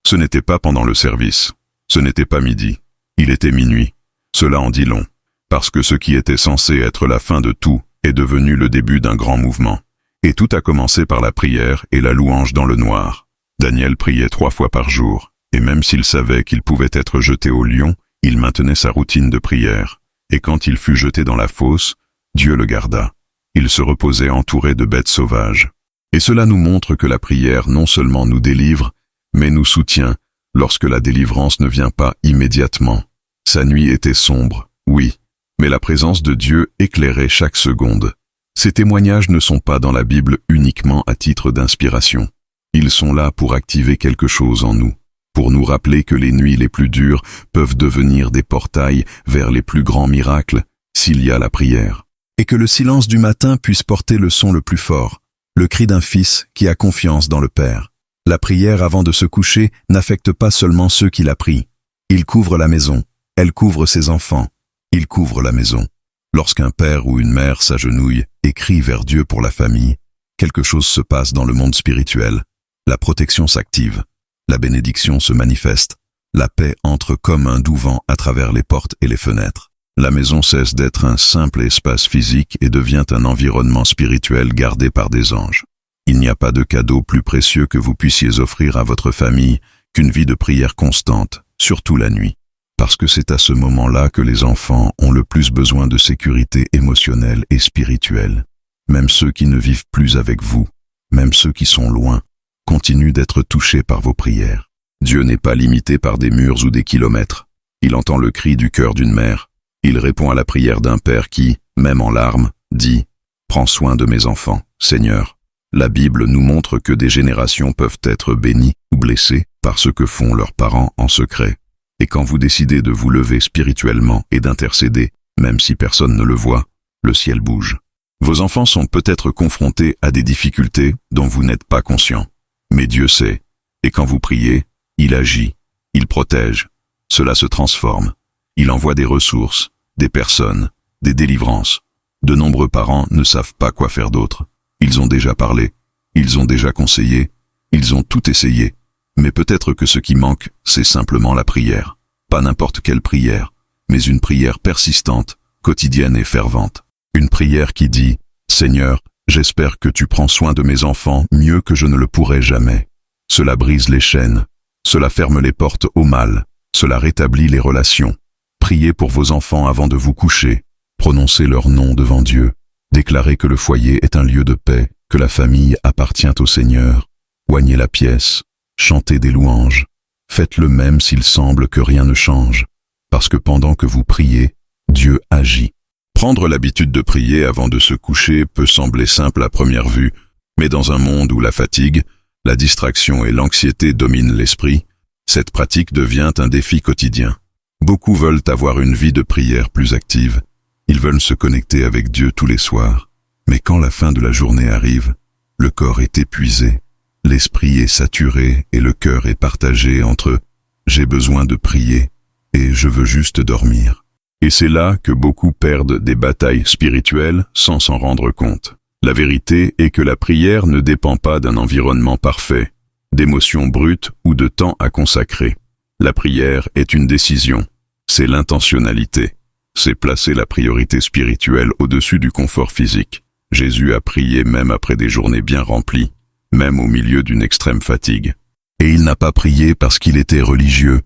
Ce n'était pas pendant le service, ce n'était pas midi, il était minuit. Cela en dit long, parce que ce qui était censé être la fin de tout est devenu le début d'un grand mouvement. Et tout a commencé par la prière et la louange dans le noir. Daniel priait 3 fois par jour, et même s'il savait qu'il pouvait être jeté au lion, il maintenait sa routine de prière. Et quand il fut jeté dans la fosse, Dieu le garda. Il se reposait entouré de bêtes sauvages. Et cela nous montre que la prière non seulement nous délivre, mais nous soutient lorsque la délivrance ne vient pas immédiatement. Sa nuit était sombre, oui, mais la présence de Dieu éclairait chaque seconde. Ces témoignages ne sont pas dans la Bible uniquement à titre d'inspiration. Ils sont là pour activer quelque chose en nous, pour nous rappeler que les nuits les plus dures peuvent devenir des portails vers les plus grands miracles s'il y a la prière. Et que le silence du matin puisse porter le son le plus fort, le cri d'un fils qui a confiance dans le Père. La prière avant de se coucher n'affecte pas seulement ceux qui la prient. Il couvre la maison, elle couvre ses enfants, il couvre la maison. Lorsqu'un père ou une mère s'agenouille et crie vers Dieu pour la famille, quelque chose se passe dans le monde spirituel. La protection s'active, la bénédiction se manifeste, la paix entre comme un doux vent à travers les portes et les fenêtres. La maison cesse d'être un simple espace physique et devient un environnement spirituel gardé par des anges. Il n'y a pas de cadeau plus précieux que vous puissiez offrir à votre famille qu'une vie de prière constante, surtout la nuit. Parce que c'est à ce moment-là que les enfants ont le plus besoin de sécurité émotionnelle et spirituelle. Même ceux qui ne vivent plus avec vous, même ceux qui sont loin, continuent d'être touchés par vos prières. Dieu n'est pas limité par des murs ou des kilomètres. Il entend le cri du cœur d'une mère. Il répond à la prière d'un père qui, même en larmes, dit « Prends soin de mes enfants, Seigneur ». La Bible nous montre que des générations peuvent être bénies ou blessées par ce que font leurs parents en secret. Et quand vous décidez de vous lever spirituellement et d'intercéder, même si personne ne le voit, le ciel bouge. Vos enfants sont peut-être confrontés à des difficultés dont vous n'êtes pas conscient. Mais Dieu sait, et quand vous priez, il agit, il protège, cela se transforme. Il envoie des ressources, des personnes, des délivrances. De nombreux parents ne savent pas quoi faire d'autre. Ils ont déjà parlé, ils ont déjà conseillé, ils ont tout essayé. Mais peut-être que ce qui manque, c'est simplement la prière. Pas n'importe quelle prière, mais une prière persistante, quotidienne et fervente. Une prière qui dit « Seigneur, j'espère que tu prends soin de mes enfants mieux que je ne le pourrai jamais. » Cela brise les chaînes, cela ferme les portes au mal, cela rétablit les relations. Priez pour vos enfants avant de vous coucher, prononcez leur nom devant Dieu, déclarez que le foyer est un lieu de paix, que la famille appartient au Seigneur, oignez la pièce, chantez des louanges, faites-le même s'il semble que rien ne change, parce que pendant que vous priez, Dieu agit. Prendre l'habitude de prier avant de se coucher peut sembler simple à première vue, mais dans un monde où la fatigue, la distraction et l'anxiété dominent l'esprit, cette pratique devient un défi quotidien. Beaucoup veulent avoir une vie de prière plus active. Ils veulent se connecter avec Dieu tous les soirs. Mais quand la fin de la journée arrive, le corps est épuisé, l'esprit est saturé et le cœur est partagé entre « j'ai besoin de prier » et « je veux juste dormir ». Et c'est là que beaucoup perdent des batailles spirituelles sans s'en rendre compte. La vérité est que la prière ne dépend pas d'un environnement parfait, d'émotions brutes ou de temps à consacrer. La prière est une décision, c'est l'intentionnalité. C'est placer la priorité spirituelle au-dessus du confort physique. Jésus a prié même après des journées bien remplies, même au milieu d'une extrême fatigue. Et il n'a pas prié parce qu'il était religieux,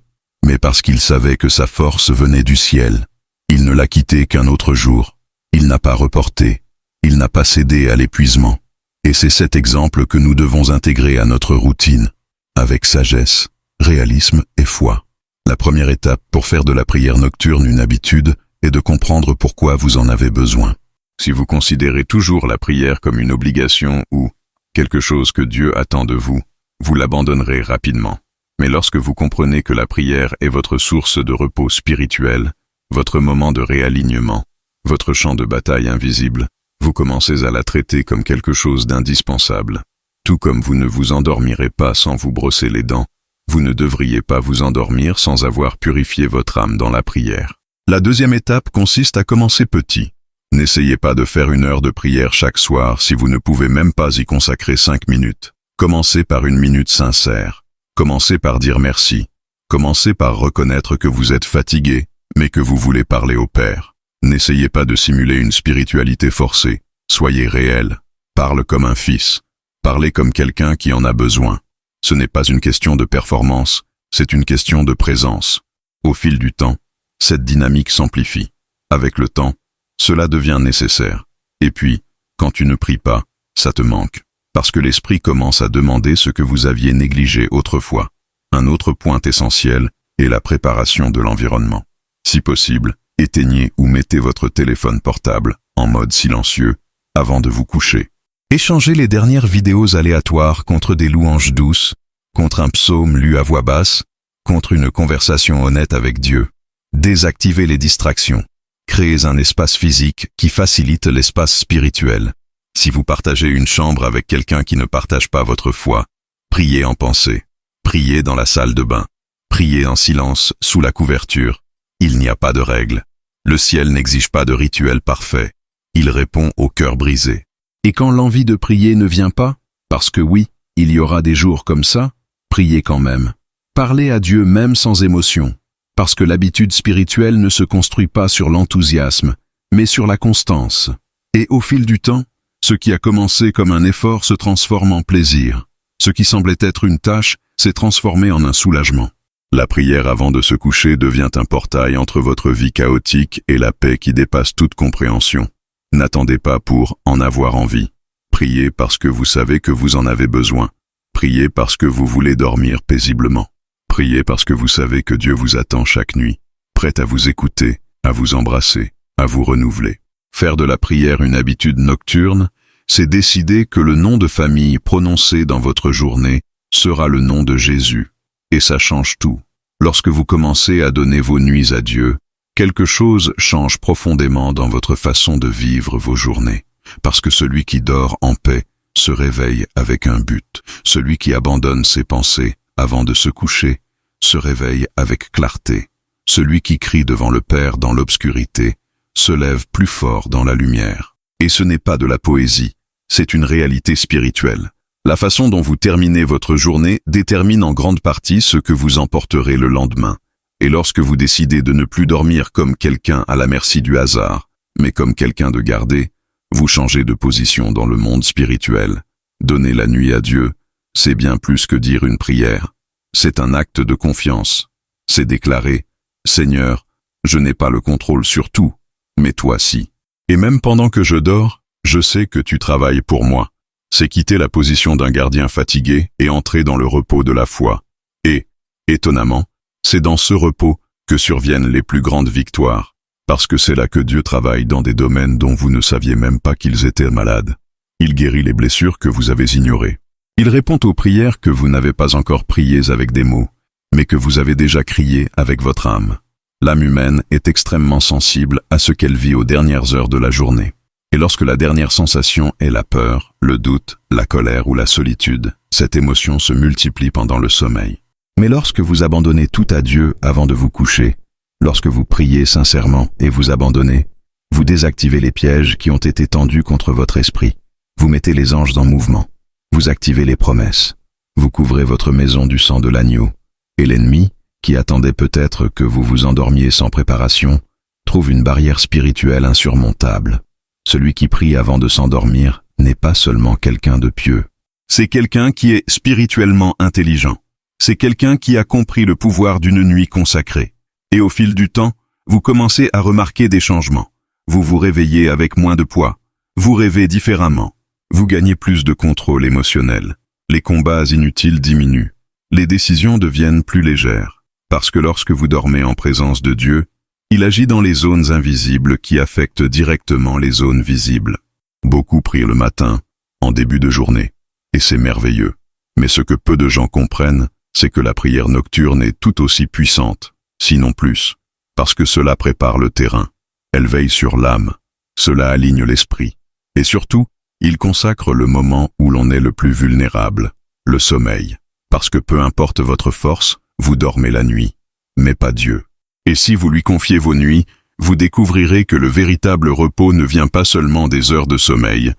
mais parce qu'il savait que sa force venait du ciel. Il ne l'a quitté qu'un autre jour. Il n'a pas reporté. Il n'a pas cédé à l'épuisement. Et c'est cet exemple que nous devons intégrer à notre routine, avec sagesse, réalisme et foi. La première étape pour faire de la prière nocturne une habitude est de comprendre pourquoi vous en avez besoin. Si vous considérez toujours la prière comme une obligation ou quelque chose que Dieu attend de vous, vous l'abandonnerez rapidement. Mais lorsque vous comprenez que la prière est votre source de repos spirituel, votre moment de réalignement, votre champ de bataille invisible, vous commencez à la traiter comme quelque chose d'indispensable. Tout comme vous ne vous endormirez pas sans vous brosser les dents, vous ne devriez pas vous endormir sans avoir purifié votre âme dans la prière. La deuxième étape consiste à commencer petit. N'essayez pas de faire 1 heure de prière chaque soir si vous ne pouvez même pas y consacrer 5 minutes. Commencez par 1 minute sincère. Commencez par dire merci. Commencez par reconnaître que vous êtes fatigué, mais que vous voulez parler au Père. N'essayez pas de simuler une spiritualité forcée. Soyez réel. Parle comme un fils. Parlez comme quelqu'un qui en a besoin. Ce n'est pas une question de performance, c'est une question de présence. Au fil du temps, cette dynamique s'amplifie. Avec le temps, cela devient nécessaire. Et puis, quand tu ne pries pas, ça te manque. Parce que l'esprit commence à demander ce que vous aviez négligé autrefois. Un autre point essentiel est la préparation de l'environnement. Si possible, éteignez ou mettez votre téléphone portable en mode silencieux avant de vous coucher. Échangez les dernières vidéos aléatoires contre des louanges douces, contre un psaume lu à voix basse, contre une conversation honnête avec Dieu. Désactivez les distractions. Créez un espace physique qui facilite l'espace spirituel. Si vous partagez une chambre avec quelqu'un qui ne partage pas votre foi, priez en pensée. Priez dans la salle de bain. Priez en silence sous la couverture. Il n'y a pas de règle. Le ciel n'exige pas de rituel parfait. Il répond au cœur brisé. Et quand l'envie de prier ne vient pas, parce que oui, il y aura des jours comme ça, priez quand même. Parlez à Dieu même sans émotion, parce que l'habitude spirituelle ne se construit pas sur l'enthousiasme, mais sur la constance. Et au fil du temps, ce qui a commencé comme un effort se transforme en plaisir. Ce qui semblait être une tâche s'est transformé en un soulagement. La prière avant de se coucher devient un portail entre votre vie chaotique et la paix qui dépasse toute compréhension. N'attendez pas pour en avoir envie. Priez parce que vous savez que vous en avez besoin. Priez parce que vous voulez dormir paisiblement. Priez parce que vous savez que Dieu vous attend chaque nuit, prêt à vous écouter, à vous embrasser, à vous renouveler. Faire de la prière une habitude nocturne, c'est décider que le nom de famille prononcé dans votre journée sera le nom de Jésus. Et ça change tout. Lorsque vous commencez à donner vos nuits à Dieu, quelque chose change profondément dans votre façon de vivre vos journées. Parce que celui qui dort en paix se réveille avec un but. Celui qui abandonne ses pensées avant de se coucher se réveille avec clarté. Celui qui crie devant le Père dans l'obscurité se lève plus fort dans la lumière. Et ce n'est pas de la poésie, c'est une réalité spirituelle. La façon dont vous terminez votre journée détermine en grande partie ce que vous emporterez le lendemain. Et lorsque vous décidez de ne plus dormir comme quelqu'un à la merci du hasard, mais comme quelqu'un de gardé, vous changez de position dans le monde spirituel. Donner la nuit à Dieu, c'est bien plus que dire une prière. C'est un acte de confiance. C'est déclarer « Seigneur, je n'ai pas le contrôle sur tout, mais toi si. Et même pendant que je dors, je sais que tu travailles pour moi. » C'est quitter la position d'un gardien fatigué et entrer dans le repos de la foi. Et, étonnamment, c'est dans ce repos que surviennent les plus grandes victoires, parce que c'est là que Dieu travaille dans des domaines dont vous ne saviez même pas qu'ils étaient malades. Il guérit les blessures que vous avez ignorées. Il répond aux prières que vous n'avez pas encore priées avec des mots, mais que vous avez déjà criées avec votre âme. L'âme humaine est extrêmement sensible à ce qu'elle vit aux dernières heures de la journée. Et lorsque la dernière sensation est la peur, le doute, la colère ou la solitude, cette émotion se multiplie pendant le sommeil. Mais lorsque vous abandonnez tout à Dieu avant de vous coucher, lorsque vous priez sincèrement et vous abandonnez, vous désactivez les pièges qui ont été tendus contre votre esprit. Vous mettez les anges en mouvement. Vous activez les promesses. Vous couvrez votre maison du sang de l'agneau. Et l'ennemi, qui attendait peut-être que vous vous endormiez sans préparation, trouve une barrière spirituelle insurmontable. Celui qui prie avant de s'endormir n'est pas seulement quelqu'un de pieux. C'est quelqu'un qui est spirituellement intelligent. C'est quelqu'un qui a compris le pouvoir d'une nuit consacrée. Et au fil du temps, vous commencez à remarquer des changements. Vous vous réveillez avec moins de poids. Vous rêvez différemment. Vous gagnez plus de contrôle émotionnel. Les combats inutiles diminuent. Les décisions deviennent plus légères. Parce que lorsque vous dormez en présence de Dieu, Il agit dans les zones invisibles qui affectent directement les zones visibles. Beaucoup prient le matin, en début de journée, et c'est merveilleux. Mais ce que peu de gens comprennent, c'est que la prière nocturne est tout aussi puissante, sinon plus, parce que cela prépare le terrain. Elle veille sur l'âme, cela aligne l'esprit. Et surtout, il consacre le moment où l'on est le plus vulnérable, le sommeil. Parce que peu importe votre force, vous dormez la nuit, mais pas Dieu. Et si vous lui confiez vos nuits, vous découvrirez que le véritable repos ne vient pas seulement des heures de sommeil,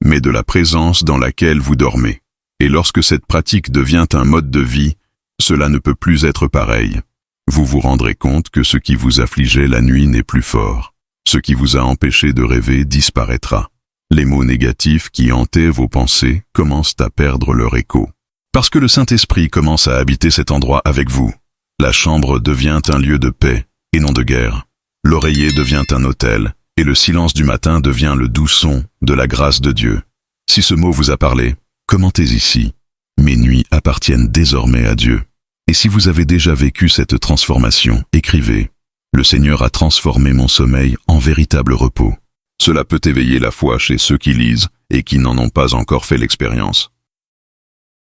mais de la présence dans laquelle vous dormez. Et lorsque cette pratique devient un mode de vie, cela ne peut plus être pareil. Vous vous rendrez compte que ce qui vous affligeait la nuit n'est plus fort. Ce qui vous a empêché de rêver disparaîtra. Les mots négatifs qui hantaient vos pensées commencent à perdre leur écho. Parce que le Saint-Esprit commence à habiter cet endroit avec vous. La chambre devient un lieu de paix et non de guerre. L'oreiller devient un autel, et le silence du matin devient le doux son de la grâce de Dieu. Si ce mot vous a parlé, commentez ici. Mes nuits appartiennent désormais à Dieu. Et si vous avez déjà vécu cette transformation, écrivez. Le Seigneur a transformé mon sommeil en véritable repos. Cela peut éveiller la foi chez ceux qui lisent et qui n'en ont pas encore fait l'expérience.